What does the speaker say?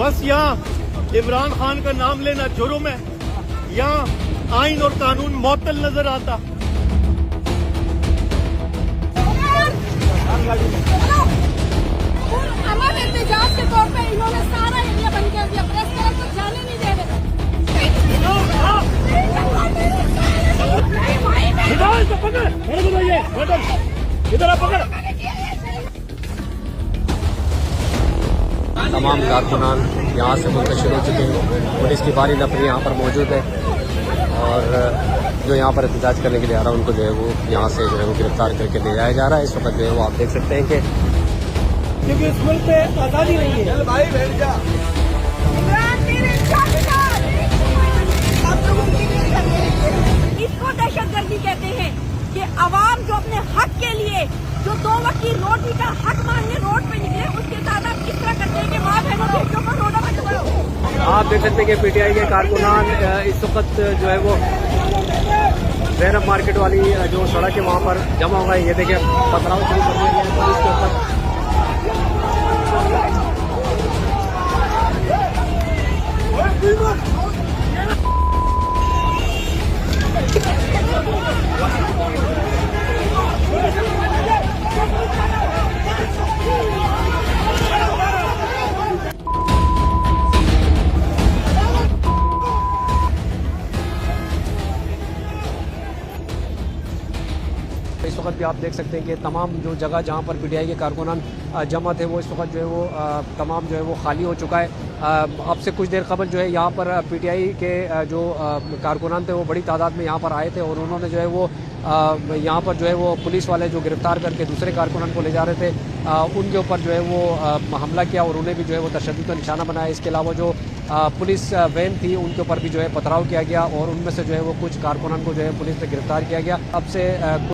बस यहाँ इमरान खान का नाम लेना जुर्म है, यहाँ आइन और कानून मुअत्तल नजर आता। अमन एहतजाज के तौर पे इन्होंने सारा एरिया बंद कर दिया, प्रेस क्लब को जाने नहीं दे रहे। तमाम कारकुनान यहाँ से मुंतशिर हो चुके हैं। पुलिस की भारी नफरी यहाँ पर मौजूद है और जो यहाँ पर एहतजाज करने के लिए आ रहा है उनको जो है वो यहाँ से जो है वो गिरफ्तार करके ले जाया जा रहा है। इस वक्त जो है वो आप देख सकते हैं कि क्योंकि इस मुल्क पे आजादी नहीं है। चल भाई बैठ जा। इसको दहशतगर्दी कहते हैं कि अवाम जो अपने हक के लिए जो 2 वक्त की रोटी का हक मांगने रोड पे निकले, उसके साथ आप किस तरह करते हैं कि माँ बहनों बेटियों को रोडों पे चलो। आप देख सकते हैं कि पीटीआई के कारकुनान इस वक्त जो है वो जैनब मार्केट वाली जो सड़क है वहाँ पर जमा हुआ है। ये देखिए पथराव शुरू कर दिया गया है पुलिस के ऊपर। इस वक्त भी आप देख सकते हैं कि तमाम जो जगह जहां पर पीटीआई के कारकुनान जमा थे वो इस वक्त जो है वो तमाम जो है वो खाली हो चुका है। अब से कुछ देर कबल जो है यहाँ पर पीटीआई के जो कारकुनान थे वो बड़ी तादाद में यहाँ पर आए थे और उन्होंने जो है वो यहाँ पर जो है वो पुलिस वाले जो गिरफ्तार करके दूसरे कारकुनान को ले जा रहे थे उनके ऊपर जो है वो हमला किया और उन्हें भी जो है वो तशद्दुद का निशाना बनाया। इसके अलावा जो पुलिस वैन थी उनके ऊपर भी जो है पथराव किया गया और उनमें से जो है वो कुछ कारकुनान को जो है पुलिस ने गिरफ्तार किया गया। अब से